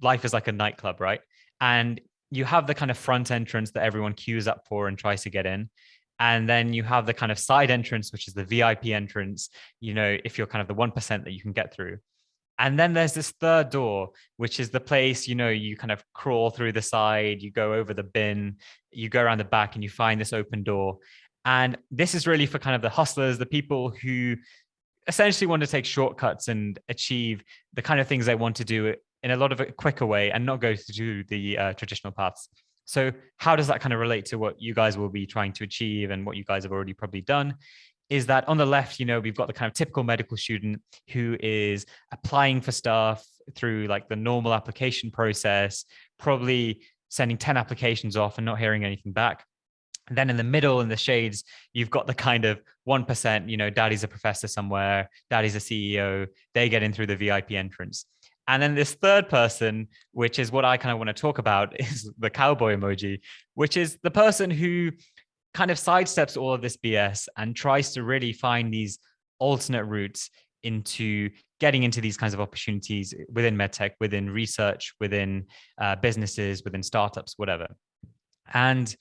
life is like a nightclub, right? And you have the kind of front entrance that everyone queues up for and tries to get in. And then you have the kind of side entrance, which is the VIP entrance, if you're kind of the 1% that you can get through. And then there's this third door, which is the place, you kind of crawl through the side, you go over the bin, you go around the back and you find this open door. And this is really for kind of the hustlers, the people who essentially want to take shortcuts and achieve the kind of things they want to do in a lot of a quicker way and not go to the traditional paths. So how does that kind of relate to what you guys will be trying to achieve and what you guys have already probably done? Is that on the left, we've got the kind of typical medical student who is applying for stuff through like the normal application process, probably sending 10 applications off and not hearing anything back. And then in the middle, in the shades, you've got the kind of 1%, daddy's a professor somewhere, daddy's a CEO, they get in through the VIP entrance. And then this third person, which is what I kind of want to talk about, is the cowboy emoji, which is the person who kind of sidesteps all of this BS and tries to really find these alternate routes into getting into these kinds of opportunities within medtech, within research, within businesses, within startups, whatever. And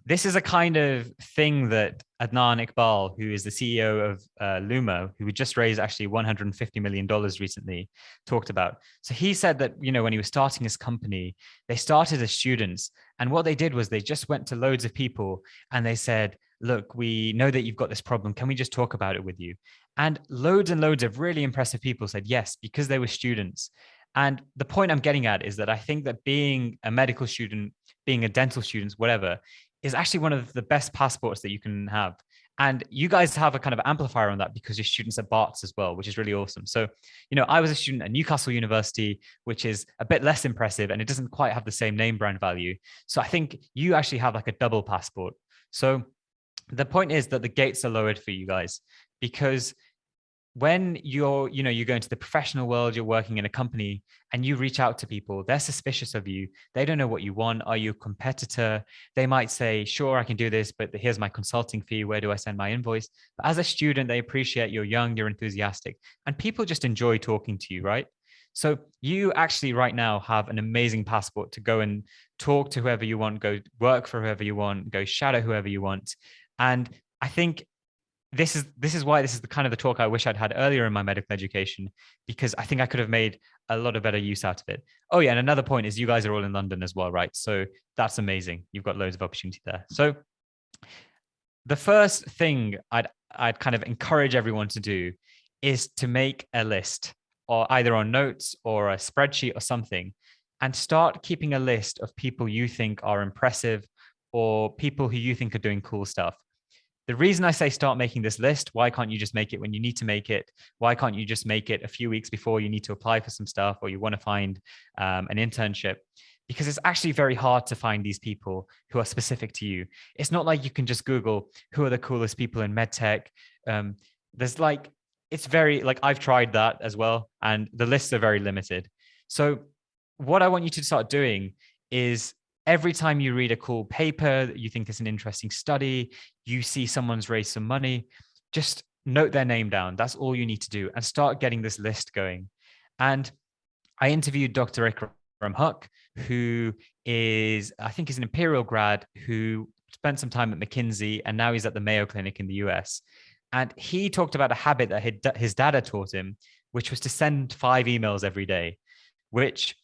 this is a kind of thing that Adnan Iqbal, who is the CEO of Luma, who just raised actually $150 million recently, talked about. So he said that, when he was starting his company, they started as students. And what they did was they just went to loads of people and they said, look, we know that you've got this problem. Can we just talk about it with you? And loads of really impressive people said yes, because they were students. And the point I'm getting at is that I think that being a medical student, being a dental student, whatever, is actually one of the best passports that you can have. And you guys have a kind of amplifier on that because you're students at Barts as well, which is really awesome. So, I was a student at Newcastle University, which is a bit less impressive and it doesn't quite have the same name brand value. So I think you actually have like a double passport. So the point is that the gates are lowered for you guys because when you go into the professional world, you're working in a company and you reach out to people, they're suspicious of you. They don't know what you want. Are you a competitor? They might say, sure, I can do this, but here's my consulting fee. Where do I send my invoice? But as a student, they appreciate you're young, you're enthusiastic, and people just enjoy talking to you, right? So you actually right now have an amazing passport to go and talk to whoever you want, go work for whoever you want, go shadow whoever you want. And I think this is why this is the kind of the talk I wish I'd had earlier in my medical education, because I think I could have made a lot of better use out of it. Oh yeah, and another point is you guys are all in London as well, right? So that's amazing. You've got loads of opportunity there. So the first thing I'd kind of encourage everyone to do is to make a list, or either on notes or a spreadsheet or something, and start keeping a list of people you think are impressive or people who you think are doing cool stuff. The reason I say start making this list, why can't you just make it when you need to make it? Why can't you just make it a few weeks before you need to apply for some stuff or you want to find an internship? Because it's actually very hard to find these people who are specific to you. It's not like you can just Google who are the coolest people in medtech. It's very like I've tried that as well, and the lists are very limited. So what I want you to start doing is every time you read a cool paper that you think is an interesting study, you see someone's raised some money, just note their name down. That's all you need to do and start getting this list going. And I interviewed Dr. Ikram Huq, who is, I think he's an Imperial grad who spent some time at McKinsey and now he's at the Mayo Clinic in the US. And he talked about a habit that his dad had taught him, which was to send 5 emails every day, which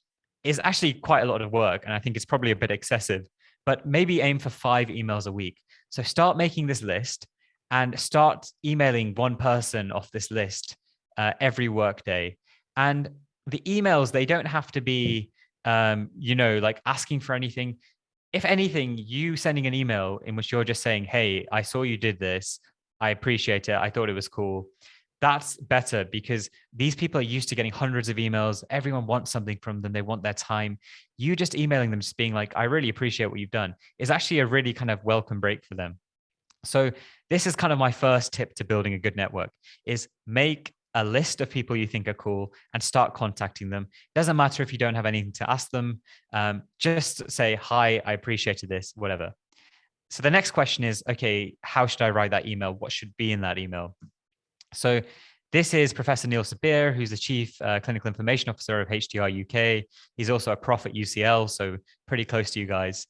is actually quite a lot of work. And I think it's probably a bit excessive, but maybe aim for 5 emails a week. So start making this list and start emailing one person off this list every workday. And the emails, they don't have to be, like asking for anything. If anything, you sending an email in which you're just saying, hey, I saw you did this. I appreciate it. I thought it was cool. That's better because these people are used to getting hundreds of emails. Everyone wants something from them. They want their time. You just emailing them, just being like, I really appreciate what you've done, is actually a really kind of welcome break for them. So this is kind of my first tip to building a good network is make a list of people you think are cool and start contacting them. Doesn't matter if you don't have anything to ask them. Just say, hi, I appreciated this, whatever. So the next question is, okay, how should I write that email? What should be in that email? So This is Professor Neil Sabir, who's the Chief Clinical Information Officer of HDR UK. He's also a prof at UCL, so pretty close to you guys.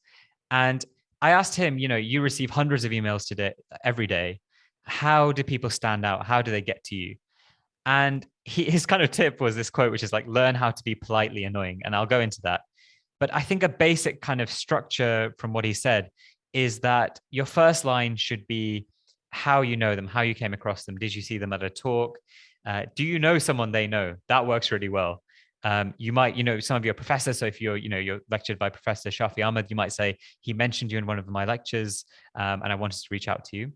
And I asked him, you receive hundreds of emails today, every day. How do people stand out? How do they get to you? And his kind of tip was this quote, which is like, learn how to be politely annoying. And I'll go into that. But I think a basic kind of structure from what he said is that your first line should be how you know them, how you came across them. Did you see them at a talk? Do you know someone they know? That works really well. You might, some of your professors. So if you're lectured by Professor Shafi Ahmed, you might say, he mentioned you in one of my lectures, and I wanted to reach out to you.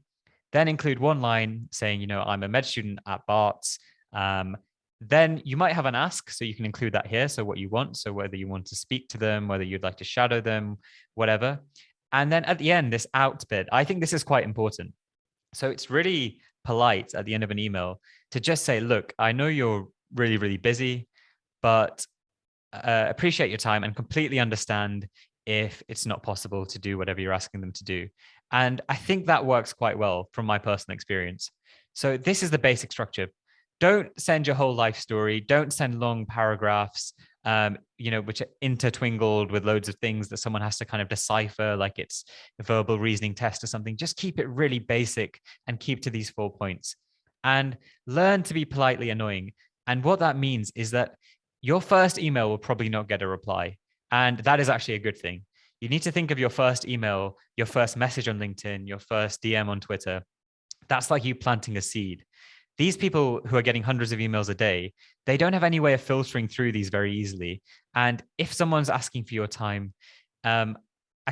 Then include one line saying, I'm a med student at Barts. Then you might have an ask, so you can include that here. So what you want, so whether you want to speak to them, whether you'd like to shadow them, whatever. And then at the end, this out bit, I think this is quite important. So it's really polite at the end of an email to just say, look, I know you're really, really busy, but appreciate your time and completely understand if it's not possible to do whatever you're asking them to do. And I think that works quite well from my personal experience. So this is the basic structure. Don't send your whole life story. Don't send long paragraphs, which are intertwinkled with loads of things that someone has to kind of decipher, like it's a verbal reasoning test or something. Just keep it really basic and keep to these 4 points. And learn to be politely annoying. And what that means is that your first email will probably not get a reply. And that is actually a good thing. You need to think of your first email, your first message on LinkedIn, your first DM on Twitter. That's like you planting a seed. These people who are getting hundreds of emails a day, they don't have any way of filtering through these very easily. And if someone's asking for your time, a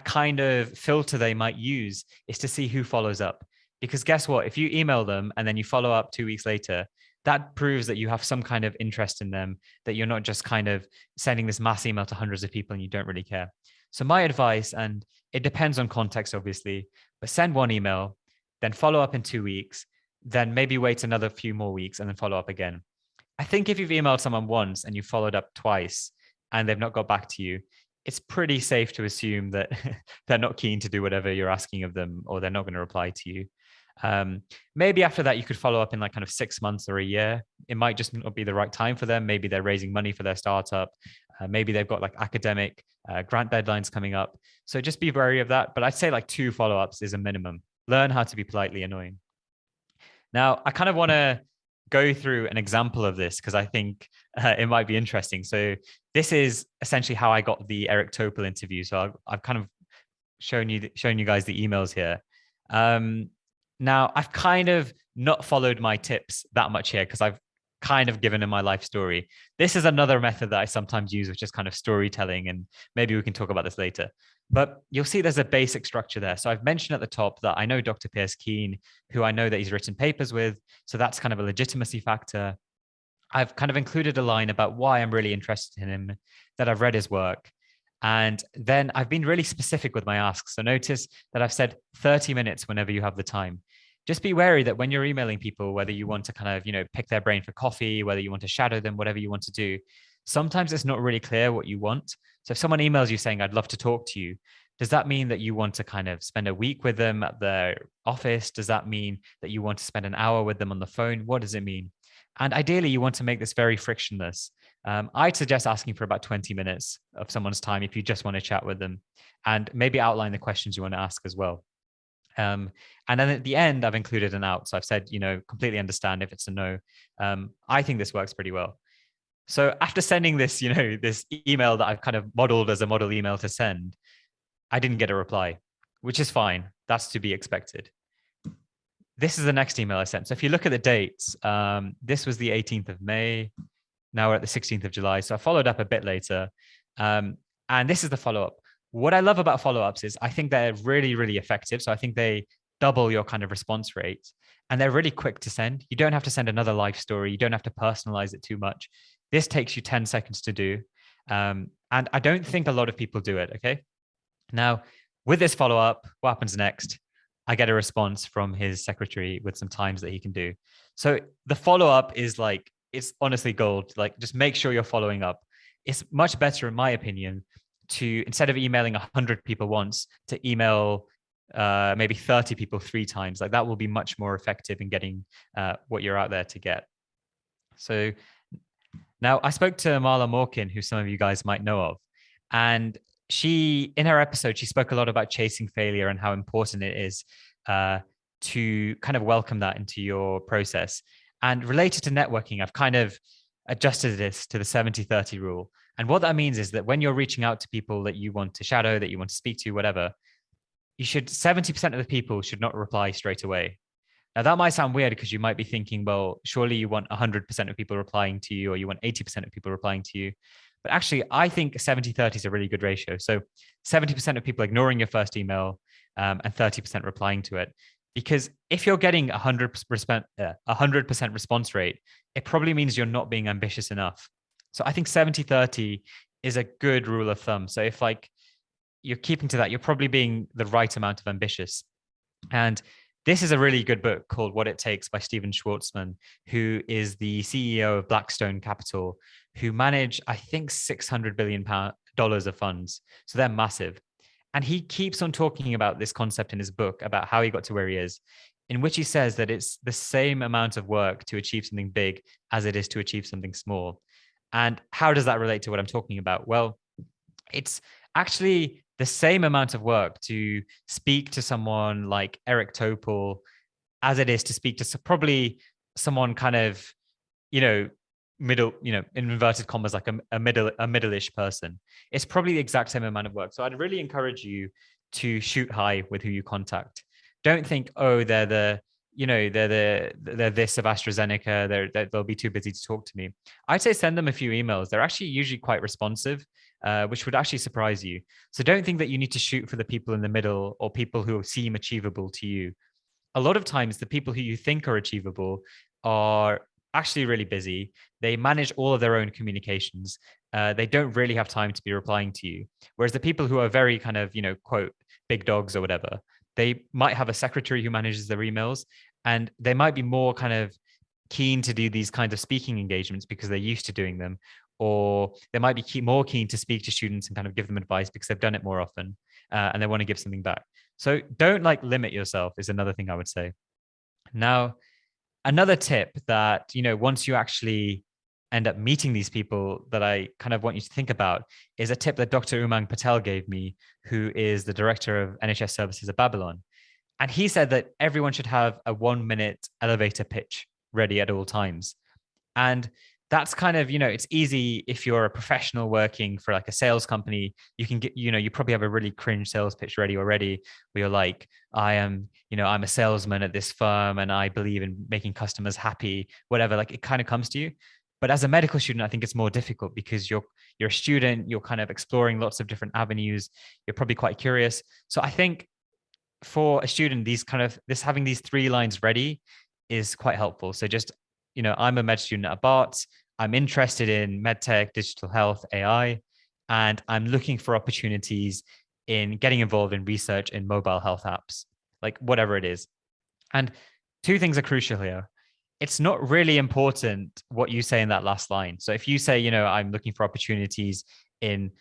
kind of filter they might use is to see who follows up. Because guess what? If you email them and then you follow up 2 weeks later, that proves that you have some kind of interest in them, that you're not just kind of sending this mass email to hundreds of people and you don't really care. So my advice, and it depends on context, obviously, but send one email, then follow up in 2 weeks, then maybe wait another few more weeks and then follow up again. I think if you've emailed someone once and you followed up twice and they've not got back to you, it's pretty safe to assume that they're not keen to do whatever you're asking of them, or they're not going to reply to you. Maybe after that, you could follow up in like kind of 6 months or a year. It might just not be the right time for them. Maybe they're raising money for their startup. Maybe they've got like academic grant deadlines coming up. So just be wary of that. But I'd say like 2 follow-ups is a minimum. Learn how to be politely annoying. Now, I kind of want to go through an example of this because I think it might be interesting. So this is essentially how I got the Eric Topol interview. So I've kind of shown you guys the emails here. Now, I've kind of not followed my tips that much here because I've kind of given in my life story. This is another method that I sometimes use, which is kind of storytelling. And maybe we can talk about this later. But you'll see there's a basic structure there. So I've mentioned at the top that I know Dr. Pierce Keane, who I know that he's written papers with. So that's kind of a legitimacy factor. I've kind of included a line about why I'm really interested in him, that I've read his work. And then I've been really specific with my asks. So notice that I've said 30 minutes whenever you have the time. Just be wary that when you're emailing people, whether you want to kind of, pick their brain for coffee, whether you want to shadow them, whatever you want to do, sometimes it's not really clear what you want. So if someone emails you saying, I'd love to talk to you, does that mean that you want to kind of spend a week with them at their office? Does that mean that you want to spend an hour with them on the phone? What does it mean? And ideally, you want to make this very frictionless. I'd suggest asking for about 20 minutes of someone's time if you just want to chat with them, and maybe outline the questions you want to ask as well. And then at the end, I've included an out. So I've said, completely understand if it's a no. I think this works pretty well. So after sending this, this email that I've kind of modeled as a model email to send, I didn't get a reply, which is fine. That's to be expected. This is the next email I sent. So if you look at the dates, this was the 18th of May. Now we're at the 16th of July. So I followed up a bit later. And this is the follow-up. What I love about follow-ups is I think they're really, really effective. So I think they double your kind of response rate, and they're really quick to send. You don't have to send another life story. You don't have to personalize it too much. This takes you 10 seconds to do. And I don't think a lot of people do it. Okay. Now, with this follow-up, what happens next? I get a response from his secretary with some times that he can do. So the follow-up is like, it's honestly gold. Like, just make sure you're following up. It's much better, in my opinion, to, instead of emailing 100 people once, to email maybe 30 people 3 times. Like, that will be much more effective in getting what you're out there to get. So now I spoke to Marla Morkin, who some of you guys might know of, and she, in her episode, she spoke a lot about chasing failure and how important it is uh, to kind of welcome that into your process. And related to networking, I've kind of adjusted this to the 70-30 rule. And what that means is that when you're reaching out to people that you want to shadow, that you want to speak to, whatever, you should 70% of the people should not reply straight away. Now, that might sound weird because you might be thinking, well, surely you want 100% of people replying to you, or you want 80% of people replying to you. But actually, I think 70-30 is a really good ratio. So 70% of people ignoring your first email and 30% replying to it. Because if you're getting 100% response rate, it probably means you're not being ambitious enough. So I think 70-30 is a good rule of thumb. So if like you're keeping to that, you're probably being the right amount of ambitious. And this is a really good book called What It Takes by Stephen Schwartzman, who is the CEO of Blackstone Capital, who manage, I think, $600 billion of funds. So they're massive. And he keeps on talking about this concept in his book about how he got to where he is, in which he says that it's the same amount of work to achieve something big as it is to achieve something small. And how does that relate to what I'm talking about? Well, it's actually the same amount of work to speak to someone like Eric Topol as it is to speak to probably someone kind of, you know, middle, in inverted commas, like a middle-ish person. It's probably the exact same amount of work. So I'd really encourage you to shoot high with who you contact. Don't think, oh, they're this of AstraZeneca. They'll be too busy to talk to me. I'd say send them a few emails. They're actually usually quite responsive, which would actually surprise you. So don't think that you need to shoot for the people in the middle or people who seem achievable to you. A lot of times, the people who you think are achievable are actually really busy. They manage all of their own communications. They don't really have time to be replying to you. Whereas the people who are very kind of, quote, big dogs or whatever, they might have a secretary who manages their emails, and they might be more kind of keen to do these kinds of speaking engagements because they're used to doing them, or they might be more keen to speak to students and kind of give them advice because they've done it more often, and they want to give something back. So don't like limit yourself is another thing I would say. Now, another tip that, once you actually end up meeting these people that I kind of want you to think about is a tip that Dr. Umang Patel gave me, who is the director of NHS services at Babylon. And he said that everyone should have a 1-minute elevator pitch ready at all times. And that's kind of, it's easy if you're a professional working for like a sales company. You can get, you probably have a really cringe sales pitch ready already where you're like, I'm a salesman at this firm and I believe in making customers happy, whatever. Like it kind of comes to you. But as a medical student, I think it's more difficult because you're a student, you're kind of exploring lots of different avenues. You're probably quite curious. So I think for a student, having these 3 lines ready is quite helpful. So just, I'm a med student at Barts. I'm interested in medtech, digital health, AI, and I'm looking for opportunities in getting involved in research in mobile health apps, like whatever it is. And 2 things are crucial here. It's not really important what you say in that last line. So if you say, I'm looking for opportunities in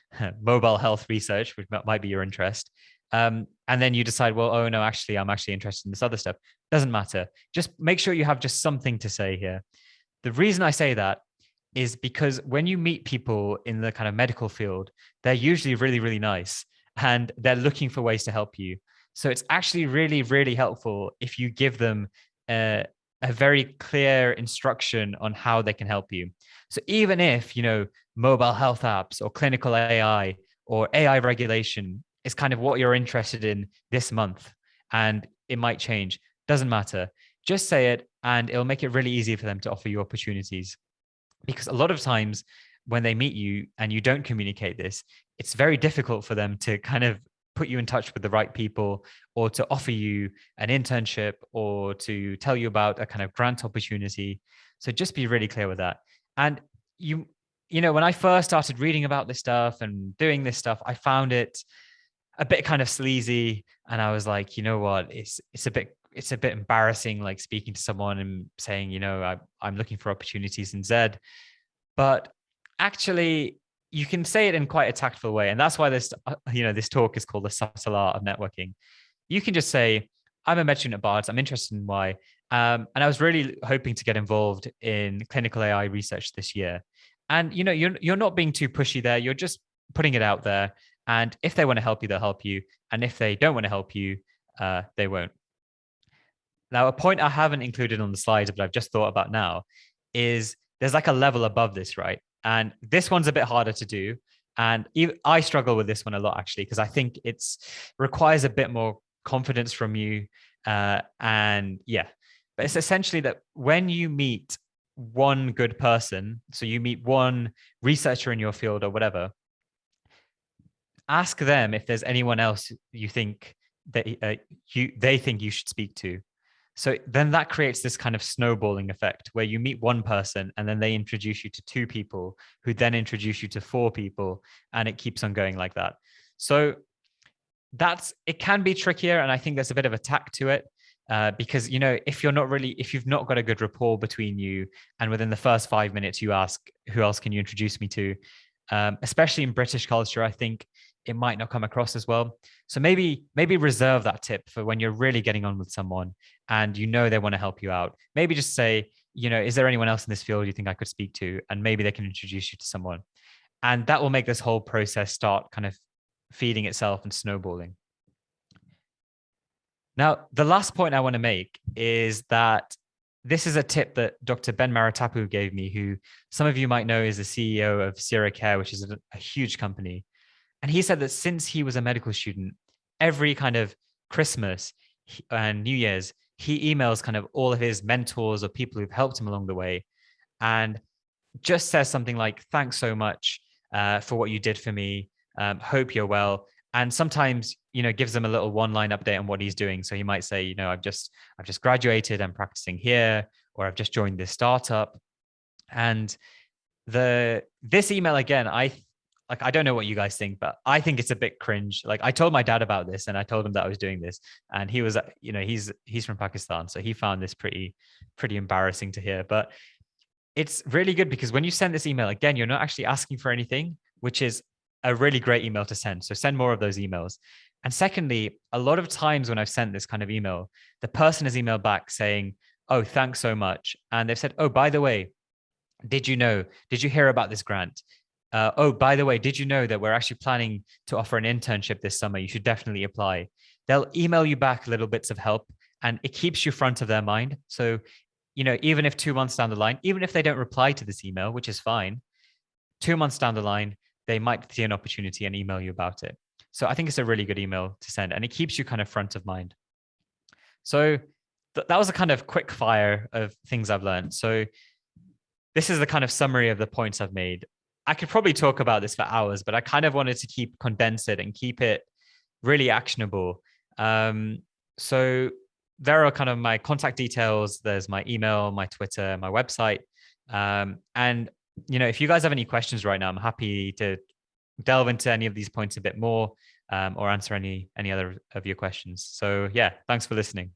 mobile health research, which might be your interest, and then you decide, well, oh no, actually, I'm actually interested in this other stuff. Doesn't matter. Just make sure you have just something to say here. The reason I say that is because when you meet people in the kind of medical field, they're usually really, really nice and they're looking for ways to help you. So it's actually really, really helpful if you give them a very clear instruction on how they can help you. So even if, mobile health apps or clinical AI or AI regulation is kind of what you're interested in this month, and it might change, doesn't matter. Just say it and it'll make it really easy for them to offer you opportunities. Because a lot of times when they meet you and you don't communicate this, it's very difficult for them to kind of put you in touch with the right people or to offer you an internship or to tell you about a kind of grant opportunity. So just be really clear with that. And when I first started reading about this stuff and doing this stuff, I found it a bit kind of sleazy. And I was like, you know what, it's a bit embarrassing, like speaking to someone and saying, I'm looking for opportunities in Z. But actually, you can say it in quite a tactful way. And that's why this talk is called The Subtle Art of Networking. You can just say, I'm a med student at Bards. I'm interested in Y. And I was really hoping to get involved in clinical AI research this year. And you're not being too pushy there. You're just putting it out there. And if they want to help you, they'll help you. And if they don't want to help you, they won't. Now, a point I haven't included on the slides, but I've just thought about now, is there's like a level above this, right? And this one's a bit harder to do. And I struggle with this one a lot, actually, because I think it's requires a bit more confidence from you. And yeah, but it's essentially that when you meet one good person, so you meet one researcher in your field or whatever, ask them if there's anyone else you think that they think you should speak to. So then that creates this kind of snowballing effect where you meet one person and then they introduce you to two people who then introduce you to four people, and it keeps on going like that. So it can be trickier, and I think there's a bit of a tack to it. Because if you've not got a good rapport between you, and within the first 5 minutes you ask, who else can you introduce me to, especially in British culture, I think it might not come across as well. So maybe reserve that tip for when you're really getting on with someone and they want to help you out. Maybe just say, is there anyone else in this field you think I could speak to? And maybe they can introduce you to someone. And that will make this whole process start kind of feeding itself and snowballing. Now, the last point I want to make is that this is a tip that Dr. Ben Maratapu gave me, who some of you might know is the CEO of Sierra Care, which is a huge company. And he said that since he was a medical student, every kind of Christmas and New Year's, he emails kind of all of his mentors or people who've helped him along the way and just says something like, thanks so much for what you did for me. Hope you're well. And sometimes, gives them a little one-line update on what he's doing. So he might say, I've just graduated, I'm practicing here, or I've just joined this startup. And this email again, I don't know what you guys think, but I think it's a bit cringe. Like, I told my dad about this and I told him that I was doing this, and he was, he's from Pakistan, so he found this pretty embarrassing to hear. But it's really good because when you send this email, again, you're not actually asking for anything, which is a really great email to send. So send more of those emails. And secondly, a lot of times when I've sent this kind of email, the person has emailed back saying, oh, thanks so much. And they've said, oh, by the way, did you hear about this grant? Oh, by the way, did you know that we're actually planning to offer an internship this summer? You should definitely apply. They'll email you back little bits of help, and it keeps you front of their mind. So, even if 2 months down the line, even if they don't reply to this email, which is fine, 2 months down the line, they might see an opportunity and email you about it. So I think it's a really good email to send, and it keeps you kind of front of mind. So that was a kind of quick fire of things I've learned. So this is the kind of summary of the points I've made. I could probably talk about this for hours, but I kind of wanted to condense it and keep it really actionable. So there are kind of my contact details. There's my email, my Twitter, my website. And if you guys have any questions right now, I'm happy to delve into any of these points a bit more, or answer any other of your questions. So yeah, thanks for listening.